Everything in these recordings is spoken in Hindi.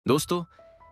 दोस्तों,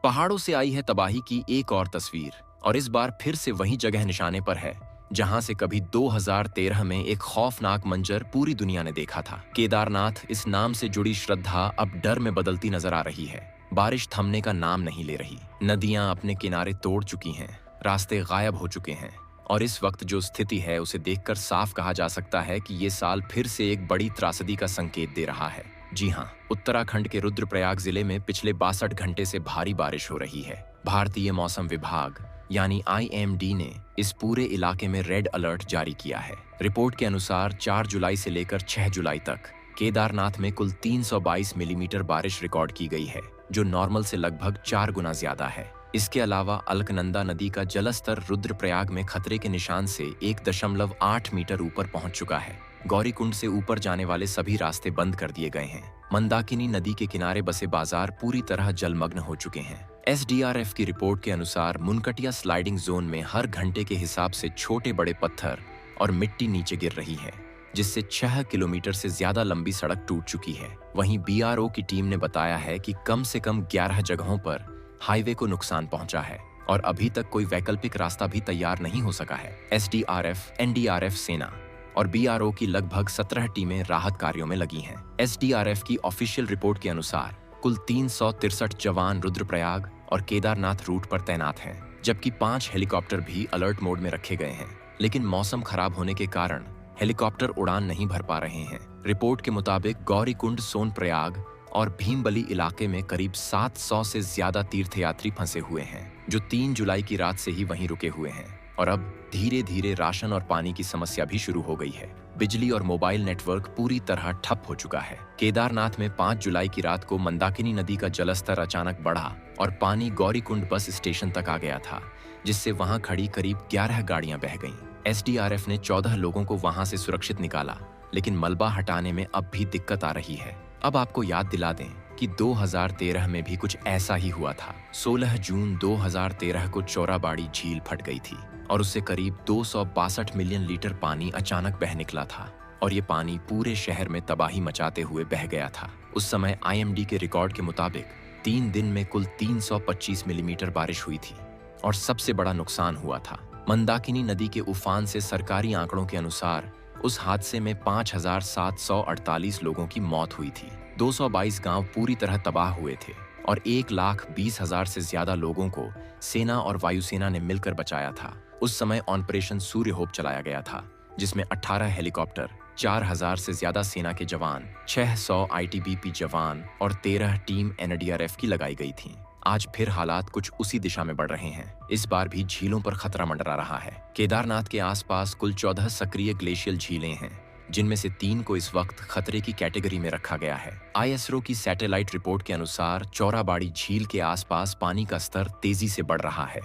पहाड़ों से आई है तबाही की एक और तस्वीर और इस बार फिर से वही जगह निशाने पर है जहां से कभी 2013 में एक खौफनाक मंजर पूरी दुनिया ने देखा था। केदारनाथ इस नाम से जुड़ी श्रद्धा अब डर में बदलती नजर आ रही है। बारिश थमने का नाम नहीं ले रही, नदियां अपने किनारे तोड़ चुकी हैं, रास्ते गायब हो चुके हैं और इस वक्त जो स्थिति है उसे देखकर साफ कहा जा सकता है कि ये साल फिर से एक बड़ी त्रासदी का संकेत दे रहा है। जी हाँ, उत्तराखंड के रुद्रप्रयाग जिले में पिछले 62 घंटे से भारी बारिश हो रही है। भारतीय मौसम विभाग यानी IMD ने इस पूरे इलाके में रेड अलर्ट जारी किया है। रिपोर्ट के अनुसार 4 जुलाई से लेकर 6 जुलाई तक केदारनाथ में कुल 322 मिलीमीटर बारिश रिकॉर्ड की गई है, जो नॉर्मल से लगभग 4 गुना ज्यादा है। इसके अलावा अलकनंदा नदी का जलस्तर रुद्रप्रयाग में खतरे के निशान से 1.8 मीटर ऊपर पहुंच चुका है। गौरीकुंड से ऊपर जाने वाले सभी रास्ते बंद कर दिए गए हैं। मंदाकिनी नदी के किनारे बसे बाजार पूरी तरह जलमग्न हो चुके हैं। SDRF की रिपोर्ट के अनुसार मुनकटिया स्लाइडिंग जोन में हर घंटे के हिसाब से छोटे बड़े पत्थर और मिट्टी नीचे गिर रही है, जिससे 6 किलोमीटर से ज्यादा लंबी सड़क टूट चुकी है। वहीं BRO की टीम ने बताया है कि कम से कम 11 जगहों पर हाईवे को नुकसान पहुंचा है और अभी तक कोई वैकल्पिक रास्ता भी तैयार नहीं हो सका है। SDRF, NDRF सेना और BRO की लगभग 17 टीमें राहत कार्यों में लगी हैं। SDRF की ऑफिशियल रिपोर्ट के अनुसार कुल 363 जवान रुद्रप्रयाग और केदारनाथ रूट पर तैनात हैं, जबकि 5 हेलीकॉप्टर भी अलर्ट मोड में रखे गए हैं। लेकिन मौसम खराब होने के कारण हेलीकॉप्टर उड़ान नहीं भर पा रहे हैं। रिपोर्ट के मुताबिक गौरीकुंड, सोनप्रयाग और भीमबली इलाके में करीब 700 से ज्यादा तीर्थयात्री फंसे हुए हैं, जो 3 जुलाई की रात से ही वहीं रुके हुए हैं और अब धीरे धीरे राशन और पानी की समस्या भी शुरू हो गई है। बिजली और मोबाइल नेटवर्क पूरी तरह ठप हो चुका है। केदारनाथ में 5 जुलाई की रात को मंदाकिनी नदी का जलस्तर अचानक बढ़ा और पानी गौरीकुंड बस स्टेशन तक आ गया था, जिससे वहां खड़ी करीब 11 गाड़ियां बह गईं। SDRF ने 14 लोगों को वहां से सुरक्षित निकाला, लेकिन मलबा हटाने में अब भी दिक्कत आ रही है। अब आपको याद दिला दें कि 2013 में भी कुछ ऐसा ही हुआ था। 16 जून 2013 को चौराबाड़ी झील फट गई थी और उससे करीब 262 मिलियन लीटर पानी अचानक बह निकला था और ये पानी पूरे शहर में तबाही मचाते हुए बह गया था। उस समय IMD के रिकॉर्ड के मुताबिक 3 दिन में कुल 325 मिलीमीटर बारिश हुई थी और सबसे बड़ा नुकसान हुआ था मंदाकिनी नदी के उफान से। सरकारी आंकड़ों के अनुसार उस हादसे में 5,748 लोगों की मौत हुई थी। 222 गांव पूरी तरह तबाह हुए थे और 1,20,000 से ज्यादा लोगों को सेना और वायुसेना ने मिलकर बचाया था। उस समय ऑपरेशन सूर्य होप चलाया गया था, जिसमें 18 हेलीकॉप्टर, 4,000 से ज्यादा सेना के जवान, 600 ITBP जवान और 13 टीम NDRF की लगाई गई थी। आज फिर हालात कुछ उसी दिशा में बढ़ रहे हैं। इस बार भी झीलों पर खतरा मंडरा रहा है। केदारनाथ के आसपास कुल 14 सक्रिय ग्लेशियल झीलें हैं, जिनमें से 3 को इस वक्त खतरे की कैटेगरी में रखा गया है। ISRO की सैटेलाइट रिपोर्ट के अनुसार चौराबाड़ी झील के आसपास पानी का स्तर तेजी से बढ़ रहा है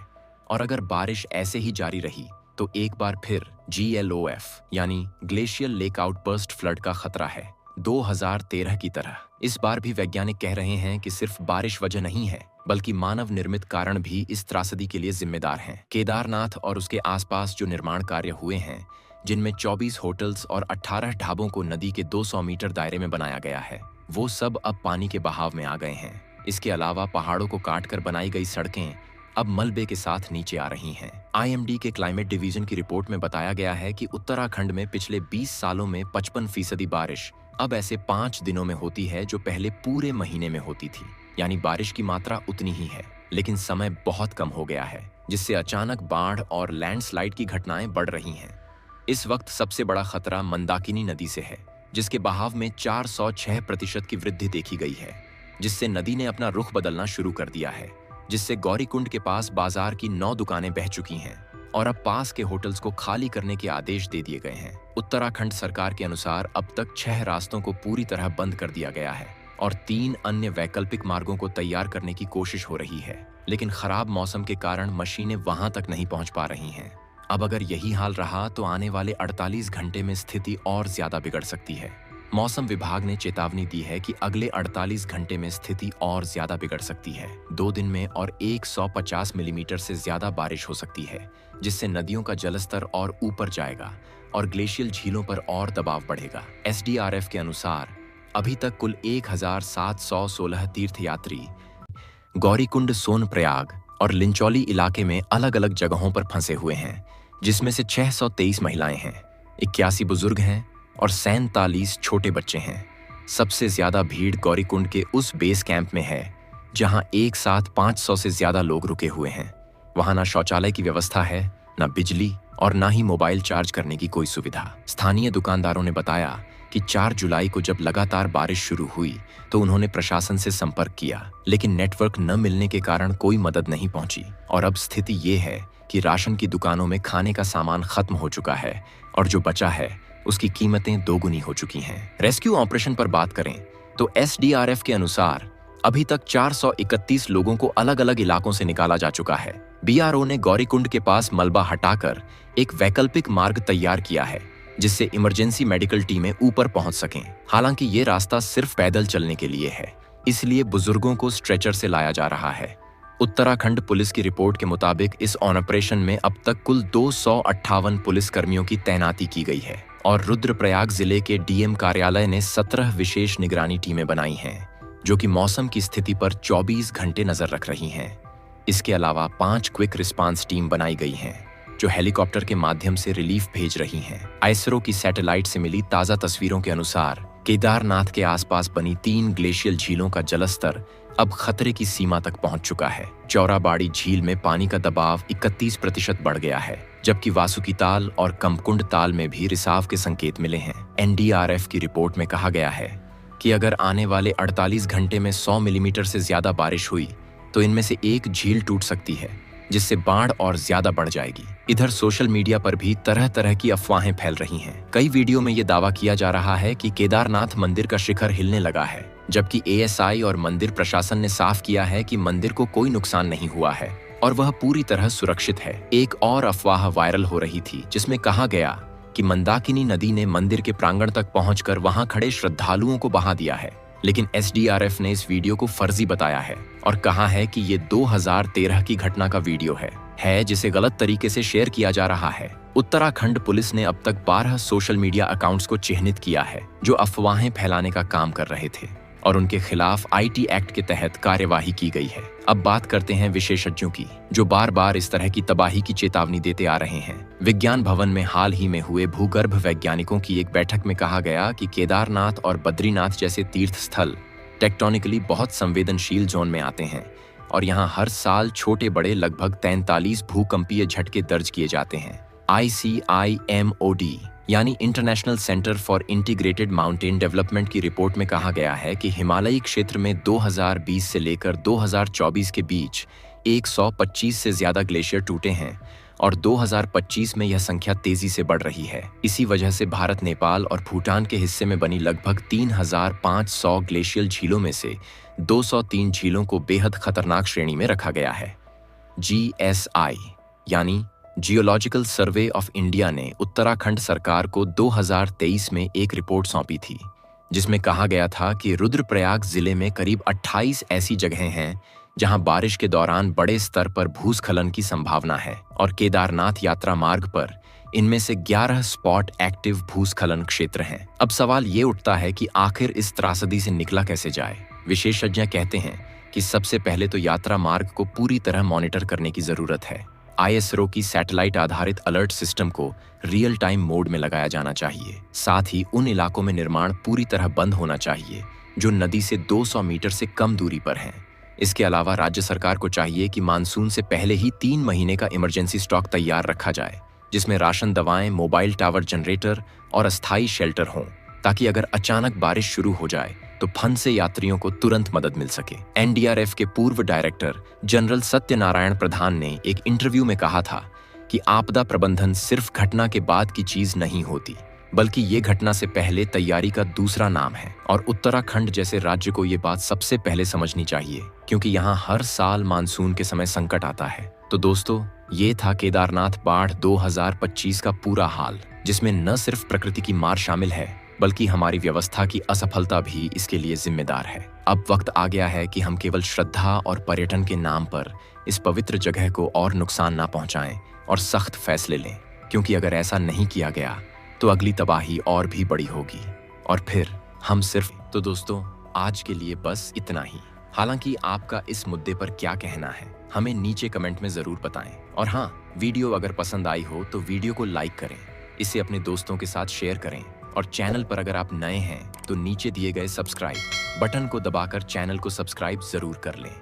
और अगर बारिश ऐसे ही जारी रही तो एक बार फिर GLOF यानी ग्लेशियल लेक आउटबर्स्ट फ्लड का खतरा है, 2013 की तरह। इस बार भी वैज्ञानिक कह रहे हैं कि सिर्फ बारिश वजह नहीं है, बल्कि मानव निर्मित कारण भी इस त्रासदी के लिए जिम्मेदार हैं। केदारनाथ और उसके आसपास जो निर्माण कार्य हुए हैं, जिनमें 24 होटल्स और 18 ढाबों को नदी के 200 मीटर दायरे में बनाया गया है, वो सब अब पानी के बहाव में आ गए हैं। इसके अलावा पहाड़ों को काटकर बनाई गई सड़कें अब मलबे के साथ नीचे आ रही हैं। IMD के क्लाइमेट डिवीजन की रिपोर्ट में बताया गया है कि उत्तराखंड में पिछले 20 सालों में 55% बारिश अब ऐसे 5 दिनों में होती है जो पहले पूरे महीने में होती थी। यानी बारिश की मात्रा उतनी ही है, लेकिन समय बहुत कम हो गया है, जिससे अचानक बाढ़ और लैंडस्लाइड की घटनाएं बढ़ रही हैं। इस वक्त सबसे बड़ा खतरा मंदाकिनी नदी से है, जिसके बहाव में 406% की वृद्धि देखी गई है, जिससे नदी ने अपना रुख बदलना शुरू कर दिया है, जिससे गौरीकुंड के पास बाजार की 9 दुकानें बह चुकी हैं और अब पास के होटल्स को खाली करने के आदेश दे दिए गए हैं। उत्तराखंड सरकार के अनुसार अब तक 6 रास्तों को पूरी तरह बंद कर दिया गया है और 3 अन्य वैकल्पिक मार्गों को तैयार करने की कोशिश हो रही है, लेकिन खराब मौसम के कारण मशीनें वहां तक नहीं पहुंच पा रही हैं। अब अगर यही हाल रहा तो आने वाले 48 घंटे में स्थिति और ज्यादा बिगड़ सकती है। मौसम विभाग ने चेतावनी दी है कि अगले 48 घंटे में स्थिति और ज्यादा बिगड़ सकती है। 2 दिन में और 150 मिलीमीटर से ज्यादा बारिश हो सकती है, जिससे नदियों का जलस्तर और ऊपर जाएगा और ग्लेशियल झीलों पर और दबाव बढ़ेगा। SDRF के अनुसार अभी तक कुल 1,716 तीर्थयात्री गौरीकुंड, सोनप्रयाग और लिंचौली इलाके में अलग अलग जगहों पर फंसे हुए हैं, जिसमें से 623 महिलाएं हैं, 81 बुजुर्ग हैं और 47 छोटे बच्चे हैं। सबसे ज्यादा भीड़ गौरीकुंड के उस बेस कैंप में है जहां एक साथ 500 से ज्यादा लोग रुके हुए हैं। वहां ना शौचालय की व्यवस्था है, ना बिजली और ना ही मोबाइल चार्ज करने की कोई सुविधा। स्थानीय दुकानदारों ने बताया कि 4 जुलाई को जब लगातार बारिश शुरू हुई तो उन्होंने प्रशासन से संपर्क किया, लेकिन नेटवर्क न मिलने के कारण कोई मदद नहीं पहुंची। और अब स्थिति ये है कि राशन की दुकानों में खाने का सामान खत्म हो चुका है और जो बचा है उसकी कीमतें दोगुनी हो चुकी हैं। रेस्क्यू ऑपरेशन पर बात करें तो एसडीआरएफ के अनुसार अभी तक 431 लोगों को अलग अलग इलाकों से निकाला जा चुका है। बीआरओ ने गौरीकुंड के पास मलबा हटाकर एक वैकल्पिक मार्ग तैयार किया है जिससे इमरजेंसी मेडिकल टीमें ऊपर पहुंच सकें। हालांकि ये रास्ता सिर्फ पैदल चलने के लिए है, इसलिए बुजुर्गों को स्ट्रेचर से लाया जा रहा है। उत्तराखंड पुलिस की रिपोर्ट के मुताबिक इस ऑपरेशन में अब तक कुल 258 पुलिस कर्मियों की तैनाती की गई है और रुद्रप्रयाग जिले के डीएम कार्यालय ने 17 विशेष निगरानी टीमें बनाई हैं, जो कि मौसम की स्थिति पर 24 घंटे नजर रख रही हैं। इसके अलावा 5 क्विक रिस्पांस टीम बनाई गई हैं, जो हेलीकॉप्टर के माध्यम से रिलीफ भेज रही हैं। आईएसआरओ की सैटेलाइट से मिली ताजा तस्वीरों के अनुसार केदारनाथ के आसपास बनी 3 ग्लेशियल झीलों का जलस्तर अब खतरे की सीमा तक पहुंच चुका है। चौराबाड़ी झील में पानी का दबाव 31% बढ़ गया है, जबकि वासुकी ताल और कमकुंड ताल में भी रिसाव के संकेत मिले हैं। एनडीआरएफ की रिपोर्ट में कहा गया है कि अगर आने वाले 48 घंटे में 100 मिलीमीटर से ज्यादा बारिश हुई तो इनमें से एक झील टूट सकती है, जिससे बाढ़ और ज्यादा बढ़ जाएगी। इधर सोशल मीडिया पर भी तरह तरह की अफवाहें फैल रही हैं। कई वीडियो में ये दावा किया जा रहा है कि केदारनाथ मंदिर का शिखर हिलने लगा है, जबकि एएसआई और मंदिर प्रशासन ने साफ किया है कि मंदिर को कोई नुकसान नहीं हुआ है और वह पूरी तरह सुरक्षित है। एक और अफवाह वायरल हो रही थी जिसमें कहा गया कि मंदाकिनी नदी ने मंदिर के प्रांगण तक पहुंचकर वहां खड़े श्रद्धालुओं को बहा दिया है, लेकिन एसडीआरएफ ने इस वीडियो को फर्जी बताया है और कहा है कि ये 2013 की घटना का वीडियो है जिसे गलत तरीके से शेयर किया जा रहा है। उत्तराखंड पुलिस ने अब तक 12 सोशल मीडिया अकाउंट्स को चिन्हित किया है जो अफवाहें फैलाने का काम कर रहे थे और उनके खिलाफ आईटी एक्ट के तहत कार्यवाही की गई है। अब बात करते हैं विशेषज्ञों की, जो बार बार इस तरह की तबाही की चेतावनी देते आ रहे हैं। विज्ञान भवन में हाल ही में हुए भूगर्भ वैज्ञानिकों की एक बैठक में कहा गया कि केदारनाथ और बद्रीनाथ जैसे तीर्थ स्थल टेक्टोनिकली बहुत संवेदनशील जोन में आते हैं और यहाँ हर साल छोटे बड़े लगभग 43 भूकंपीय झटके दर्ज किए जाते हैं। ICIMOD यानी international centre for integrated mountain development की रिपोर्ट में कहा गया है कि हिमालयी क्षेत्र में 2020 से लेकर 2024 के बीच 125 से ज्यादा ग्लेशियर टूटे हैं और 2025 में यह संख्या तेजी से बढ़ रही है। इसी वजह से भारत, नेपाल और भूटान के हिस्से में बनी लगभग 3500 ग्लेशियल झीलों में से 203 झीलों को बेहद खतरनाक श्रेणी में रखा गया है। GSI यानी जियोलॉजिकल सर्वे ऑफ इंडिया ने उत्तराखंड सरकार को 2023 में एक रिपोर्ट सौंपी थी, जिसमें कहा गया था कि रुद्रप्रयाग जिले में करीब 28 ऐसी जगहें हैं जहां बारिश के दौरान बड़े स्तर पर भूस्खलन की संभावना है और केदारनाथ यात्रा मार्ग पर इनमें से 11 स्पॉट एक्टिव भूस्खलन क्षेत्र हैं। अब सवाल ये उठता है कि आखिर इस त्रासदी से निकला कैसे जाए। विशेषज्ञ कहते हैं कि सबसे पहले तो यात्रा मार्ग को पूरी तरह मॉनिटर करने की जरूरत है। ISRO की सैटेलाइट आधारित अलर्ट सिस्टम को रियल टाइम मोड में लगाया जाना चाहिए। साथ ही उन इलाकों में निर्माण पूरी तरह बंद होना चाहिए जो नदी से 200 मीटर से कम दूरी पर हैं। इसके अलावा राज्य सरकार को चाहिए कि मानसून से पहले ही 3 महीने का इमरजेंसी स्टॉक तैयार रखा जाए, जिसमें राशन, दवाएं, मोबाइल टावर, जनरेटर और अस्थायी शेल्टर हों, ताकि अगर अचानक बारिश शुरू हो जाए तो फंसे यात्रियों को तुरंत मदद मिल सके। एनडीआरएफ के पूर्व डायरेक्टर जनरल सत्यनारायण प्रधान ने एक इंटरव्यू में कहा था कि आपदा प्रबंधन सिर्फ घटना के बाद की चीज नहीं होती, बल्कि ये घटना से पहले तैयारी का दूसरा नाम है और उत्तराखंड जैसे राज्य को ये बात सबसे पहले समझनी चाहिए, क्योंकि यहाँ हर साल मानसून के समय संकट आता है। तो दोस्तों, ये था केदारनाथ बाढ़ 2025 का पूरा हाल, जिसमें न सिर्फ प्रकृति की मार शामिल है बल्कि हमारी व्यवस्था की असफलता भी इसके लिए जिम्मेदार है। अब वक्त आ गया है कि हम केवल श्रद्धा और पर्यटन के नाम पर इस पवित्र जगह को और नुकसान ना पहुंचाएं और सख्त फैसले लें, क्योंकि अगर ऐसा नहीं किया गया तो अगली तबाही और भी बड़ी होगी और फिर हम सिर्फ। तो दोस्तों, आज के लिए बस इतना ही। हालांकि आपका इस मुद्दे पर क्या कहना है हमें नीचे कमेंट में जरूर बताएं। और हाँ, वीडियो अगर पसंद आई हो तो वीडियो को लाइक करें, इसे अपने दोस्तों के साथ शेयर करें और चैनल पर अगर आप नए हैं तो नीचे दिए गए सब्सक्राइब बटन को दबाकर चैनल को सब्सक्राइब जरूर कर लें।